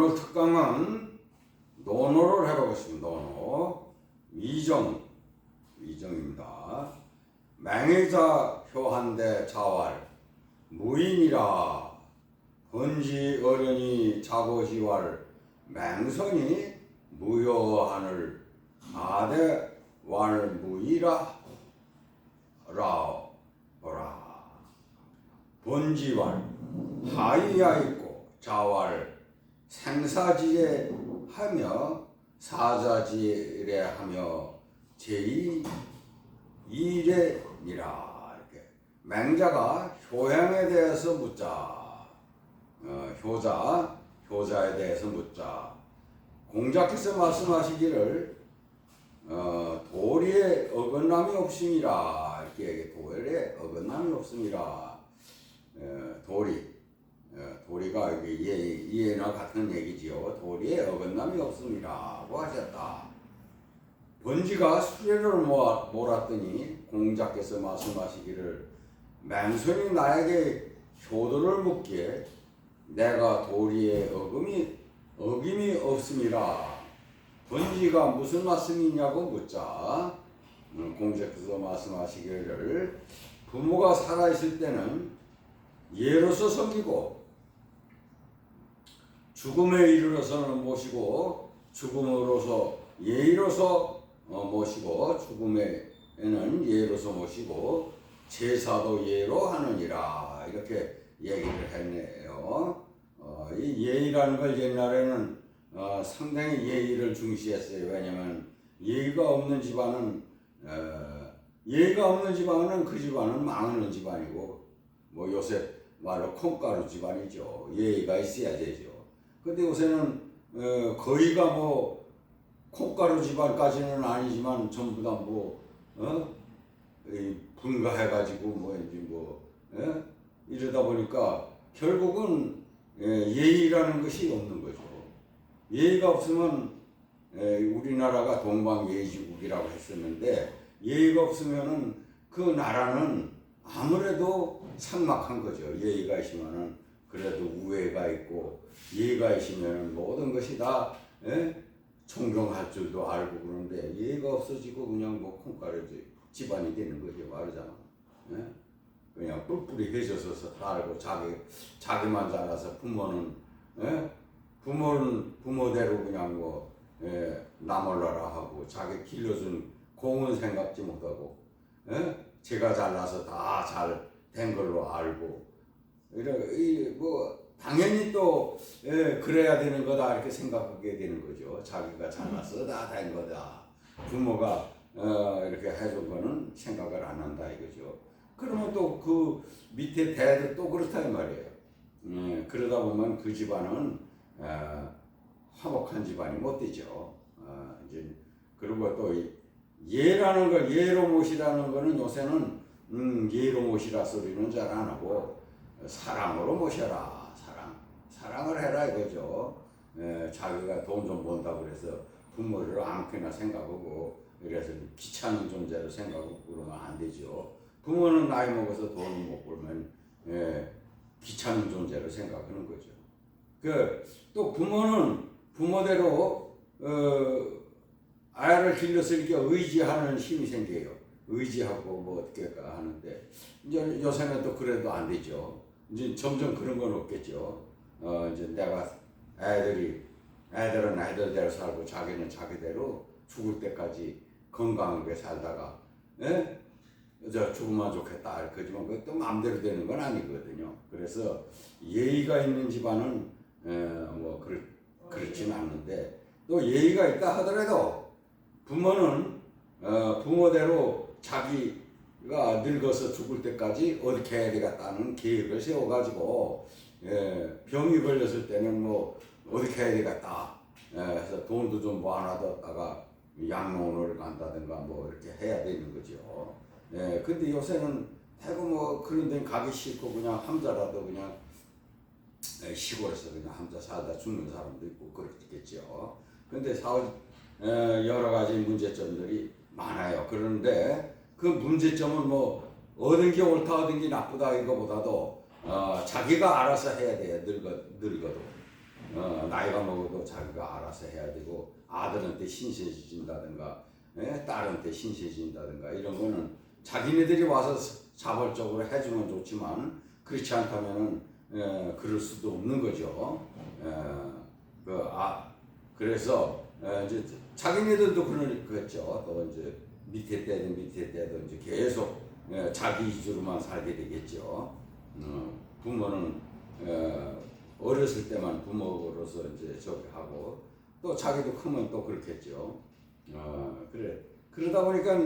오늘 특강은 논어를 해보겠습니다. 논어 위정입니다. 맹의자 효한대 자왈 무인이라 번지 어련히 자고지왈 맹선이 무효하늘 아대 왈무이라 라오라 번지왈 하이야 있고 자왈 생사지에 하며 사자지에 하며 제2 이래니라. 이렇게 맹자가 효행에 대해서 묻자, 효자에 대해서 묻자. 공자께서 말씀하시기를 도리에 어긋남이 없음이라. 이렇게 도리에 어긋남이 없음이라. 도리가 이해나 같은 얘기지요. 도리에 어긋남이 없음이라고 하셨다. 번지가 수레를 몰았더니 공자께서 말씀하시기를 맹선이 나에게 효도를 묻기에 내가 도리에 어김이 없음이라. 번지가 무슨 말씀이냐고 묻자 공자께서 말씀하시기를 부모가 살아있을 때는 예로서 섬기고 죽음에 이르러서는 모시고 죽음으로서 예의로서 모시고 죽음에는 예로서 모시고 제사도 예로 하느니라. 이렇게 얘기를 했네요. 이 예의라는 걸 옛날에는 상당히 예의를 중시했어요. 왜냐하면 예의가 없는 집안은 그 집안은 망하는 집안이고 뭐 요새 말로 콩가루 집안이죠. 예의가 있어야 되죠. 근데 요새는 거의가 뭐 콩가루 집안까지는 아니지만 전부 다 분가해가지고 이러다 보니까 결국은 예의라는 것이 없는 거죠. 예의가 없으면 우리나라가 동방예의지국이라고 했었는데 예의가 없으면은 그 나라는 아무래도 삭막한 거죠. 예의가 있으면은 그래도 우애가 있고 예의가 있으면은 모든 것이 다 존경할 줄도 알고 그러는데 예의가 없어지고 그냥 뭐 콩가루 집안이 되는 거죠. 말하자면 그냥 뿔뿔이 해져서 살고 자기만 자라서 부모는 부모대로 그냥 나몰라라 하고 자기 길러준 공은 생각지 못하고 제가 잘나서 다 잘 된 걸로 알고 당연히 또 그래야 되는 거다 이렇게 생각하게 되는 거죠. 자기가 잘나서 다 된 거다. 부모가 이렇게 해준 거는 생각을 안 한다 이거죠. 그러면 또 그 밑에 대도 또 그렇다 이 말이에요. 그러다 보면 그 집안은 화목한 집안이 못 되죠. 이제 그리고 또 예라는 걸 예로 모시라는 거는 요새는 예로 모시라 소리는 잘 안 하고 사랑으로 모셔라. 사랑을 해라 이거죠. 자기가 돈 좀 번다고 그래서 부모를 아무렇게나 생각하고 그래서 귀찮은 존재로 생각하고 그러면 안 되죠. 부모는 나이 먹어서 돈을 못 벌면 귀찮은 존재로 생각하는 거죠. 또 부모는 부모대로 아이를 길렀으니까 의지하는 힘이 생겨요. 의지하고 뭐 어떻게 하는데 이제 요새는 또 그래도 안 되죠. 이제 점점 그런 건 없겠죠. 이제 내가 애들은 애들대로 살고 자기는 자기대로 죽을 때까지 건강하게 살다가 죽으면 좋겠다 그러지만 그것도 마음대로 되는 건 아니거든요. 그래서 예의가 있는 집안은 그렇지는 않는데 또 예의가 있다 하더라도 부모는 부모대로 자기가 늙어서 죽을 때까지 어떻게 해야 되겠다는 계획을 세워가지고 병이 걸렸을 때는 뭐 어떻게 해야 되겠다 해서 돈도 좀 모아놔뒀다가 양로원을 간다든가 뭐 이렇게 해야 되는 거죠. 근데 요새는 대부분 뭐 그런 데는 가기 싫고 그냥 함자라도 그냥 시골에서 그냥 함자 살다 죽는 사람도 있고 그렇겠죠. 근데 여러 가지 문제점들이 많아요. 그런데 그 문제점은 뭐 얻은 게 옳다 얻은 게 나쁘다 이거보다도 자기가 알아서 해야 돼요. 늙어도 나이가 먹어도 자기가 알아서 해야 되고 아들한테 신세진다든가 딸한테 신세진다든가 이런 거는 자기네들이 와서 자발적으로 해주면 좋지만 그렇지 않다면은 그럴 수도 없는 거죠. 그래서 이제 자기네들도 그랬죠. 또 이제 밑에 때도 이제 계속 자기 위주로만 살게 되겠죠. 부모는 어렸을 때만 부모로서 이제 저기 하고 또 자기도 크면 또 그렇겠죠. 그러다 보니까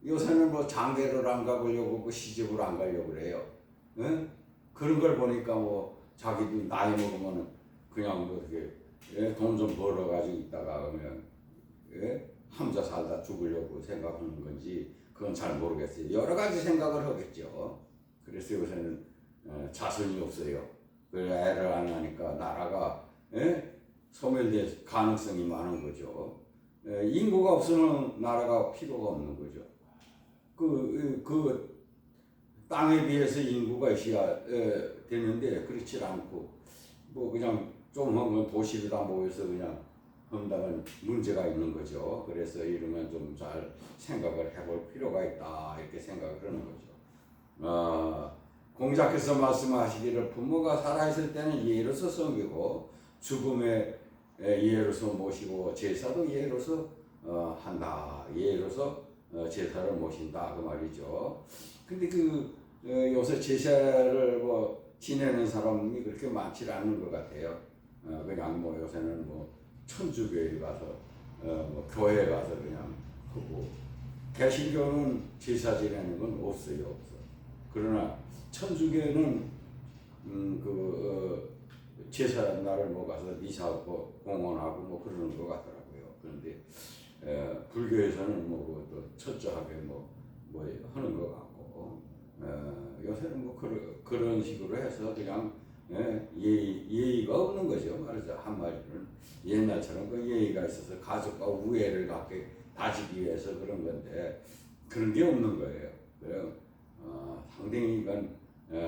요새는 뭐 장가를 안 가보려고 뭐 시집을 안 가려고 그래요. 그런 걸 보니까 뭐 자기도 나이 먹으면 그냥 뭐 이렇게 돈 좀 벌어 가지고 있다가 그냥 함자 살다 죽으려고 생각하는 건지 그건 잘 모르겠어요. 여러 가지 생각을 하겠죠. 그래서 요새는 자손이 없어요. 그래 애를 안 하니까 나라가 소멸될 가능성이 많은 거죠. 인구가 없으면 나라가 필요가 없는 거죠. 그 땅에 비해서 인구가 있어야 되는데 그렇지 않고 뭐 그냥 좀 하면 도시로다 모여서 그냥 한다면 문제가 있는 거죠. 그래서 이러면 좀 잘 생각을 해볼 필요가 있다 이렇게 생각을 하는 거죠. 공자께서 말씀하시기를 부모가 살아있을 때는 예로서 섬기고 죽음에 예로서 모시고 제사도 예로서 한다. 예로서 제사를 모신다 그 말이죠. 근데 요새 제사를 뭐 지내는 사람이 그렇게 많지 않은 것 같아요. 그냥 뭐 요새는 뭐 천주교에 가서 뭐 교회 가서 그냥 하고 개신교는 제사 지내는 건 없어요. 그러나 천주교는 제사 날을 뭐 가서 미사하고 공헌하고 뭐 그러는 것 같더라고요. 그런데 불교에서는 뭐 또 철저하게 뭐 하는 것 같고 요새는 뭐 그런 식으로 해서 그냥 예의가 없는 거죠. 말하자 한마디로는 옛날처럼 그 예의가 있어서 가족과 우애를 갖게 다지기 위해서 그런 건데 그런 게 없는 거예요. 그래요. 상당히 이건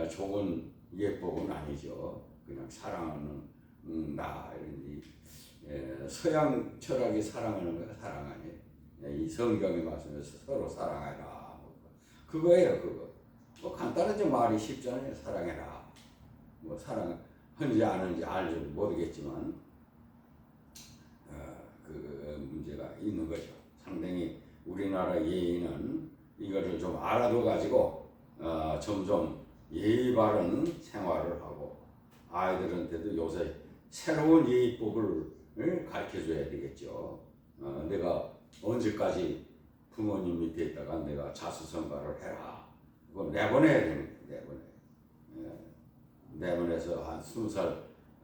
좋은 예법은 아니죠. 그냥 사랑하는 나 이런 서양 철학이 사랑하는 거야 사랑 아니에요. 이 성경이 말씀해서 서로 사랑해라 그거예요 그거. 뭐 간단하죠. 말이 쉽잖아요. 사랑해라. 뭐 사랑하는지 아는지 알지 모르겠지만 그 문제가 있는 거죠. 상당히 우리나라 예의는 이거를 좀 알아둬 가지고 점점 예의 바른 생활을 하고 아이들한테도 요새 새로운 예의법을 가르쳐줘야 되겠죠. 내가 언제까지 부모님 밑에 있다가 내가 자수성가를 해라. 그거 내보내야 되는 거예요. 내보내서 한 20살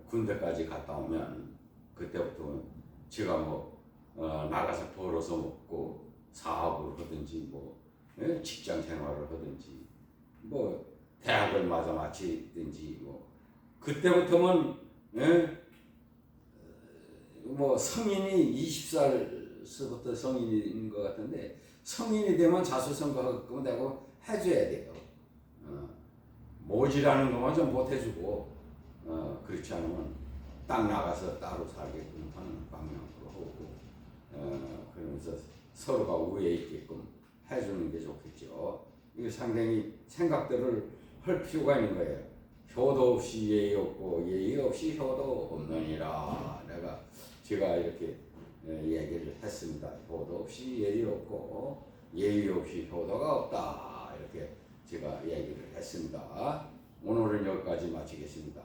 군대까지 갔다 오면 그때부터 제가 뭐 나가서 벌어서 먹고 사업을 하든지 뭐 직장 생활을 하든지 뭐 대학을 마치든지 뭐 그때부터는 뭐 성인이 20살서부터 성인인 것 같은데 성인이 되면 자수성가하고 내고 해줘야 돼요. 모지라는 것만 좀 못해주고 그렇지 않으면 딱 나가서 따로 살게끔 하는 방향으로 하고 그러면서 서로가 우애 있게끔 해주는 게 좋겠죠. 이게 상당히 생각들을 할 필요가 있는 거예요. 효도 없이 예의 없고 예의 없이 효도 없느니라. 제가 이렇게 얘기를 했습니다. 효도 없이 예의 없고 예의 없이 효도가 없다. 이렇게 제가 얘기를 했습니다. 오늘은 여기까지 마치겠습니다.